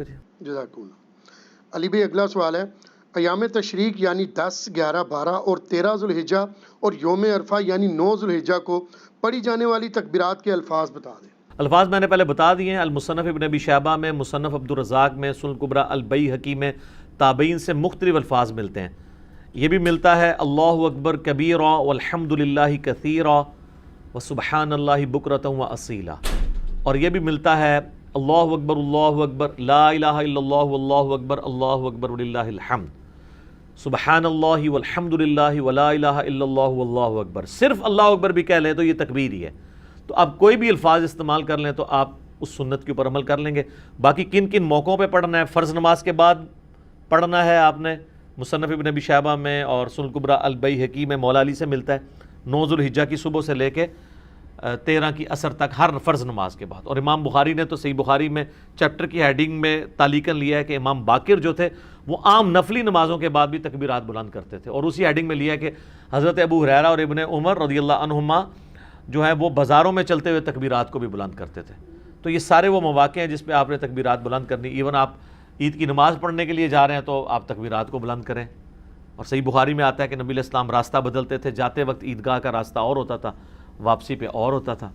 جزاک اللہ۔ علی بھائی اگلا سوال ہے، ایام تشریق یعنی 10، 11، 12 اور 13 ذوالحجہ اور یوم عرفہ یعنی 9 ذوالحجہ کو پڑھی جانے والی تکبیرات کے الفاظ بتا دیں۔ الفاظ میں نے پہلے بتا دیے ہیں، المصنف ابن ابی شیبہ میں، مصنف عبدالرزاق میں، سنن کبریٰ البیہقی میں تابعین سے مختلف الفاظ ملتے ہیں۔ یہ بھی ملتا ہے اللہ اکبر کبیرا والحمد للہ کثیرا وسبحان اللہ بکرۃ واصیلا، اور یہ بھی ملتا ہے اللہ اکبر لا الہ الا اللہ واللہ اکبر وللہ الحمد، سبحان اللہ والحمد للہ ولا الہ الا اللہ واللہ اکبر۔ صرف اللہ اکبر بھی کہہ لیں تو یہ تکبیر ہی ہے۔ تو آپ کوئی بھی الفاظ استعمال کر لیں تو آپ اس سنت کے اوپر عمل کر لیں گے۔ باقی کن کن موقعوں پہ پڑھنا ہے، فرض نماز کے بعد پڑھنا ہے آپ نے، مصنف ابن ابی شیبہ میں اور سنن کبریٰ البیہقی میں مولا علی سے ملتا ہے، 9 ذوالحجہ کی صبح سے لے کے 13 کی عصر تک ہر فرض نماز کے بعد۔ اور امام بخاری نے تو صحیح بخاری میں چیپٹر کی ہیڈنگ میں تعلیقاً لیا ہے کہ امام باقر جو تھے وہ عام نفلی نمازوں کے بعد بھی تکبیرات بلند کرتے تھے، اور اسی ہیڈنگ میں لیا ہے کہ حضرت ابو ہریرہ اور ابن عمر رضی اللہ عنہما جو ہے وہ بازاروں میں چلتے ہوئے تکبیرات کو بھی بلند کرتے تھے۔ تو یہ سارے وہ مواقع ہیں جس پہ آپ نے تکبیرات بلند کرنی۔ ایون آپ عید کی نماز پڑھنے کے لیے جا رہے ہیں تو آپ تکبیرات کو بلند کریں۔ اور صحیح بخاری میں آتا ہے کہ نبی علیہ السلام راستہ بدلتے تھے، جاتے وقت عیدگاہ کا راستہ اور ہوتا تھا، واپسی پہ اور ہوتا تھا،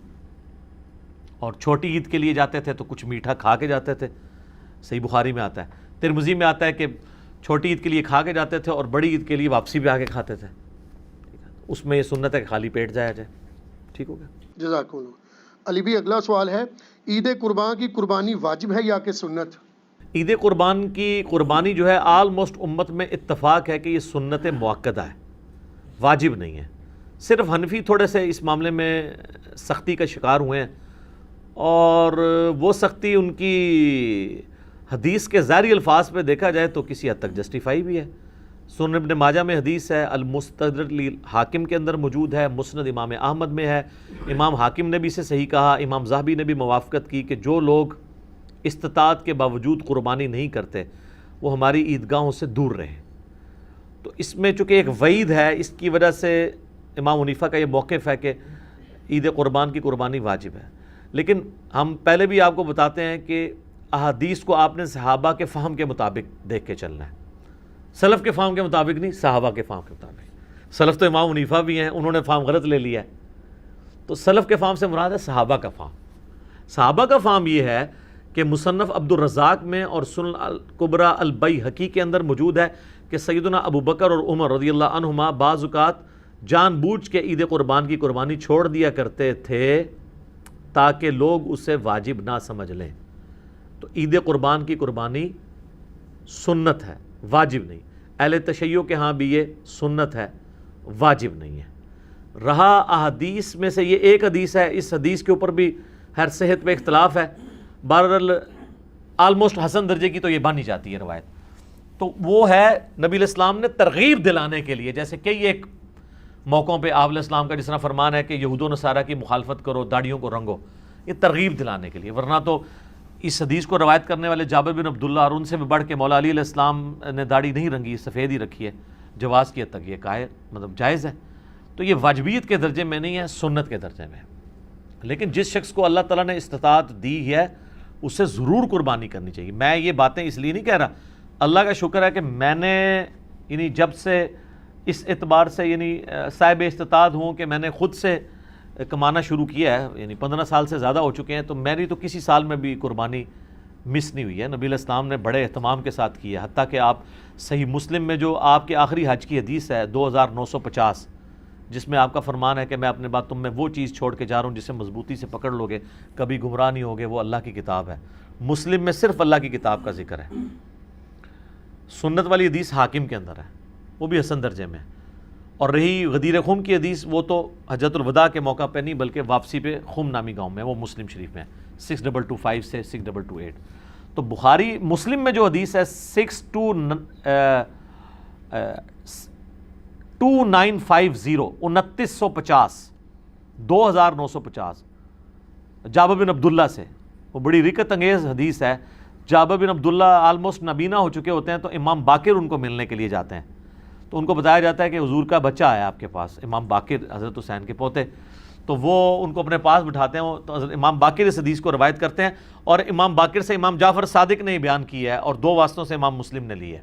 اور چھوٹی عید کے لیے جاتے تھے تو کچھ میٹھا کھا کے جاتے تھے، صحیح بخاری میں آتا ہے۔ ترمذی میں آتا ہے کہ چھوٹی عید کے لیے کھا کے جاتے تھے اور بڑی عید کے لیے واپسی پہ آ کے کھاتے تھے۔ اس میں یہ سنت ہے کہ خالی پیٹ جایا جائے۔ ٹھیک ہو گیا، جزاک اللہ۔ علی بھائی اگلا سوال ہے، عید قربان کی قربانی واجب ہے یا کہ سنت؟ عید قربان کی قربانی جو ہے آلموسٹ امت میں اتفاق ہے کہ یہ سنت مؤکدہ ہے، واجب نہیں ہے۔ صرف حنفی تھوڑے سے اس معاملے میں سختی کا شکار ہوئے ہیں، اور وہ سختی ان کی حدیث کے ظاہری الفاظ پہ دیکھا جائے تو کسی حد تک جسٹیفائی بھی ہے۔ سنن ابن ماجہ میں حدیث ہے، المستدرک حاکم کے اندر موجود ہے، مسند امام احمد میں ہے، امام حاکم نے بھی اسے صحیح کہا، امام ذہبی نے بھی موافقت کی کہ جو لوگ استطاعت کے باوجود قربانی نہیں کرتے وہ ہماری عیدگاہوں سے دور رہیں۔ تو اس میں چونکہ ایک وعید ہے، اس کی وجہ سے امام حنیفہ کا یہ موقف ہے کہ عید قربان کی قربانی واجب ہے۔ لیکن ہم پہلے بھی آپ کو بتاتے ہیں کہ احادیث کو آپ نے صحابہ کے فہم کے مطابق دیکھ کے چلنا ہے، سلف کے فہم کے مطابق نہیں، صحابہ کے فہم کے مطابق۔ سلف تو امام حنیفہ بھی ہیں، انہوں نے فہم غلط لے لیا ہے، تو سلف کے فہم سے مراد ہے صحابہ کا فہم۔ صحابہ کا فہم یہ ہے کہ مصنف عبدالرزاق میں اور سنن کبریٰ البیہقی کے اندر موجود ہے کہ سیدنا ابو بکر اور عمر رضی اللہ عنہما بعض اوقات جان بوجھ کے عید قربان کی قربانی چھوڑ دیا کرتے تھے تاکہ لوگ اسے واجب نہ سمجھ لیں۔ تو عید قربان کی قربانی سنت ہے، واجب نہیں۔ اہل تشیع کے ہاں بھی یہ سنت ہے، واجب نہیں ہے۔ رہا احادیث میں سے یہ ایک حدیث ہے، اس حدیث کے اوپر بھی ہر صحت پہ اختلاف ہے، بہرحال آلموسٹ حسن درجے کی تو یہ بانی جاتی ہے روایت۔ تو وہ ہے نبی علیہ السلام نے ترغیب دلانے کے لیے، جیسے کئی ایک موقعوں پہ آپ علیہ السلام کا جس طرح فرمان ہے کہ یہود و نصارہ کی مخالفت کرو، داڑھیوں کو رنگو، یہ ترغیب دلانے کے لیے۔ ورنہ تو اس حدیث کو روایت کرنے والے جابر بن عبداللہ اور ان سے بھی بڑھ کے مولا علی علیہ السلام نے داڑھی نہیں رنگی، سفید ہی رکھی ہے، جواز کی حد تک یہ جائز ہے۔ تو یہ واجبیت کے درجے میں نہیں ہے، سنت کے درجے میں ہے۔ لیکن جس شخص کو اللہ تعالیٰ نے استطاعت دی ہے اسے ضرور قربانی کرنی چاہیے۔ میں یہ باتیں اس لیے نہیں کہہ رہا، اللہ کا شکر ہے کہ میں نے یعنی جب سے اس اعتبار سے یعنی صاحب استطاعت ہوں کہ میں نے خود سے کمانا شروع کیا ہے، یعنی 15 سال سے زیادہ ہو چکے ہیں، تو میری تو کسی سال میں بھی قربانی مس نہیں ہوئی ہے۔ نبی علیہ السلام نے بڑے اہتمام کے ساتھ کی ہے، حتیٰ کہ آپ صحیح مسلم میں جو آپ کے آخری حج کی حدیث ہے 2950، جس میں آپ کا فرمان ہے کہ میں اپنے بعد تم میں وہ چیز چھوڑ کے جا رہا ہوں جسے مضبوطی سے پکڑ لو گے، کبھی گمراہ نہیں ہوگے، وہ اللہ کی کتاب ہے۔ مسلم میں صرف اللہ کی کتاب کا ذکر ہے۔ سنت والی حدیث حاکم کے اندر ہے، وہ بھی حسن درجے میں ہے۔ اور رہی غدیر خم کی حدیث، وہ تو حجۃ الوداع کے موقع پہ نہیں بلکہ واپسی پہ خم نامی گاؤں میں، وہ مسلم شریف میں ہے 6225 سے 6228۔ تو بخاری مسلم میں جو حدیث ہے 2950 2950 جابر بن عبداللہ سے، وہ بڑی رکت انگیز حدیث ہے۔ جابر بن عبداللہ آلموسٹ نابینا ہو چکے ہوتے ہیں، تو امام باقر ان کو ملنے کے لیے جاتے ہیں، تو ان کو بتایا جاتا ہے کہ حضور کا بچہ ہے آپ کے پاس، امام باقر حضرت حسین کے پوتے۔ تو وہ ان کو اپنے پاس بٹھاتے ہیں، تو امام باقر اس حدیث کو روایت کرتے ہیں، اور امام باقر سے امام جعفر صادق نے بیان کیا ہے، اور 2 واسطوں سے امام مسلم نے لی ہے۔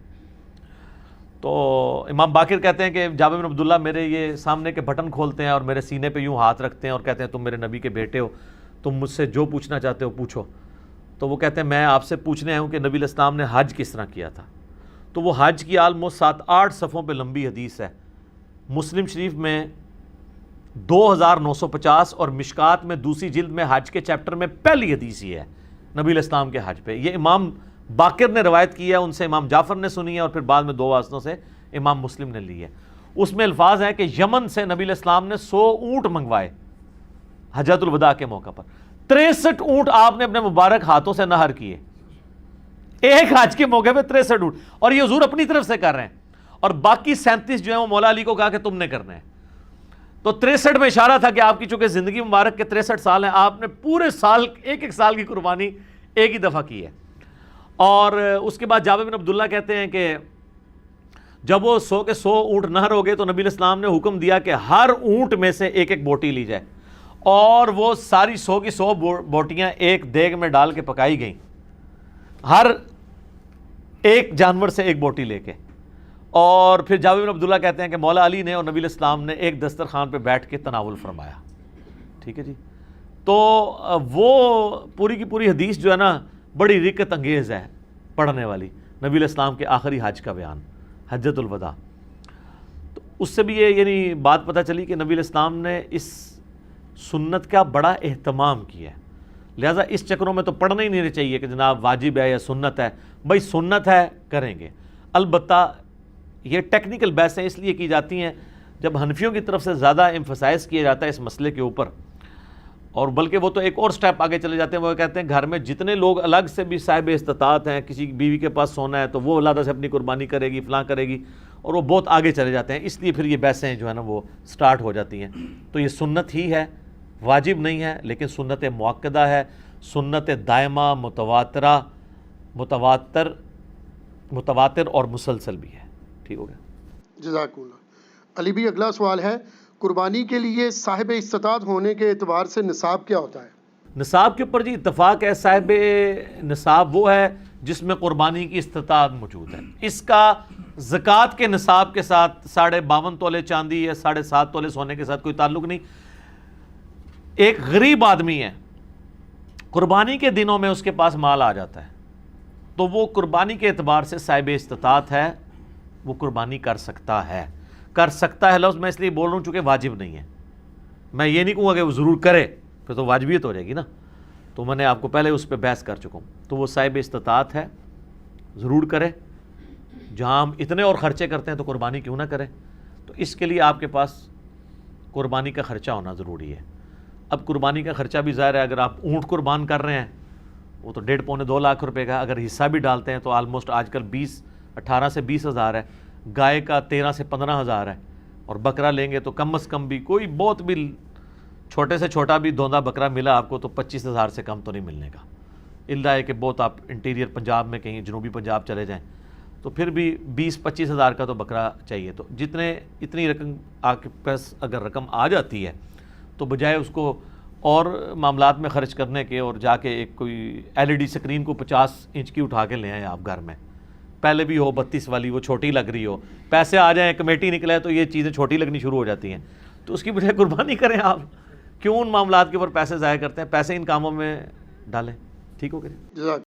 تو امام باقر کہتے ہیں کہ جابر بن عبداللہ میرے یہ سامنے کے بٹن کھولتے ہیں اور میرے سینے پہ یوں ہاتھ رکھتے ہیں اور کہتے ہیں تم میرے نبی کے بیٹے ہو، تم مجھ سے جو پوچھنا چاہتے ہو پوچھو۔ تو وہ کہتے ہیں میں آپ سے پوچھنے آیا ہوں کہ نبی علیہ السلام نے حج کس طرح کیا تھا۔ تو وہ حج کی آلموسٹ 7-8 صفحوں پہ لمبی حدیث ہے، مسلم شریف میں 2950 اور مشکات میں دوسری جلد میں حج کے چیپٹر میں پہلی حدیث یہ ہے نبی علیہ السلام کے حج پہ۔ یہ امام باقر نے روایت کی ہے، ان سے امام جعفر نے سنی ہے، اور پھر بعد میں 2 واسطوں سے امام مسلم نے لی ہے۔ اس میں الفاظ ہیں کہ یمن سے نبی علیہ السلام نے 100 اونٹ منگوائے حجۃ الوداع کے موقع پر، 63 اونٹ آپ نے اپنے مبارک ہاتھوں سے نہر کیے ایک حج کے موقع پہ، 63 اونٹ، اور یہ حضور اپنی طرف سے کر رہے ہیں، اور باقی 37 جو ہیں وہ مولا علی کو کہا کہ تم نے کرنا ہے۔ تو 63 میں اشارہ تھا کہ آپ کی چونکہ زندگی مبارک کے 63 سال ہیں، آپ نے پورے سال ایک سال کی قربانی ایک ہی دفعہ کی ہے۔ اور اس کے بعد جابر بن عبداللہ کہتے ہیں کہ جب وہ 100 کے 100 اونٹ نہر ہو گئے تو نبی علیہ السلام نے حکم دیا کہ ہر اونٹ میں سے ایک بوٹی لی جائے، اور وہ ساری 100 کی 100 بوٹیاں ایک دیگ میں ڈال کے پکائی گئیں، ہر ایک جانور سے ایک بوٹی لے کے۔ اور پھر جابر بن عبداللہ کہتے ہیں کہ مولا علی نے اور نبی علیہ السلام نے ایک دسترخوان پہ بیٹھ کے تناول فرمایا۔ ٹھیک ہے جی، تو وہ پوری کی پوری حدیث جو ہے نا بڑی رکت انگیز ہے پڑھنے والی، نبی علیہ السلام کے آخری حج کا بیان، حجۃ الوداع۔ تو اس سے بھی یہ یعنی بات پتہ چلی کہ نبی علیہ السلام نے اس سنت کا بڑا اہتمام کیا ہے، لہٰذا اس چکروں میں تو پڑھنا ہی نہیں چاہیے کہ جناب واجب ہے یا سنت ہے، بھائی سنت ہے کریں گے۔ البتہ یہ ٹیکنیکل بحثیں اس لیے کی جاتی ہیں جب حنفیوں کی طرف سے زیادہ ایمفسائز کیا جاتا ہے اس مسئلے کے اوپر، اور بلکہ وہ تو ایک اور سٹیپ آگے چلے جاتے ہیں، وہ کہتے ہیں گھر میں جتنے لوگ الگ سے بھی صاحب استطاعت ہیں، کسی بیوی کے پاس سونا ہے تو وہ علیحدہ سے اپنی قربانی کرے گی، فلاں کرے گی، اور وہ بہت آگے چلے جاتے ہیں، اس لیے پھر یہ بحثیں جو ہے نا وہ سٹارٹ ہو جاتی ہیں۔ تو یہ سنت ہی ہے، واجب نہیں ہے، لیکن سنت مؤکدہ ہے، سنت دائمہ، متواتر اور مسلسل بھی ہے۔ ٹھیک ہو گیا، جزاک اللہ۔ علی بھائی اگلا سوال ہے، قربانی کے لیے صاحب استطاعت ہونے کے اعتبار سے نصاب کیا ہوتا ہے؟ نصاب کے اوپر جی اتفاق ہے، صاحب نصاب وہ ہے جس میں قربانی کی استطاعت موجود ہے۔ اس کا زکوٰۃ کے نصاب کے ساتھ 52.5 تولے چاندی یا 7.5 تولے سونے کے ساتھ کوئی تعلق نہیں۔ ایک غریب آدمی ہے، قربانی کے دنوں میں اس کے پاس مال آ جاتا ہے، تو وہ قربانی کے اعتبار سے صاحب استطاعت ہے، وہ قربانی کر سکتا ہے۔ کر سکتا ہے لفظ میں اس لیے بول رہا ہوں چونکہ واجب نہیں ہے، میں یہ نہیں کہوں گا کہ وہ ضرور کرے، پھر تو واجبیت ہو جائے گی نا، تو میں نے آپ کو پہلے اس پہ بحث کر چکا ہوں۔ تو وہ صاحب استطاعت ہے، ضرور کرے، جہاں ہم اتنے اور خرچے کرتے ہیں تو قربانی کیوں نہ کرے؟ تو اس کے لیے آپ کے پاس قربانی کا خرچہ ہونا ضروری ہے۔ اب قربانی کا خرچہ بھی ظاہر ہے، اگر آپ اونٹ قربان کر رہے ہیں وہ تو 1.5-2 لاکھ روپے کا، اگر حصہ بھی ڈالتے ہیں تو آلموسٹ آج کل 18 سے 20 ہزار ہے، گائے کا 13 سے 15 ہزار ہے، اور بکرا لیں گے تو کم از کم بھی کوئی بہت بھی چھوٹے سے چھوٹا بھی دوندا بکرا ملا آپ کو تو 25 ہزار سے کم تو نہیں ملنے کا، اللہ ہے کہ بہت آپ انٹیریئر پنجاب میں کہیں جنوبی پنجاب چلے جائیں تو پھر بھی 20-25 ہزار کا تو بکرا چاہیے۔ تو اتنی رقم آپ کے پاس اگر رقم آ جاتی ہے تو بجائے اس کو اور معاملات میں خرچ کرنے کے اور جا کے ایک کوئی LED سکرین کو 50 انچ کی اٹھا کے لے آئیں آپ گھر میں، پہلے بھی ہو 32 والی، وہ چھوٹی لگ رہی ہو، پیسے آ جائیں کمیٹی نکلے تو یہ چیزیں چھوٹی لگنی شروع ہو جاتی ہیں، تو اس کی بجائے قربانی کریں آپ، کیوں ان معاملات کے اوپر پیسے ضائع کرتے ہیں؟ پیسے ان کاموں میں ڈالیں۔ ٹھیک ہو گیا؟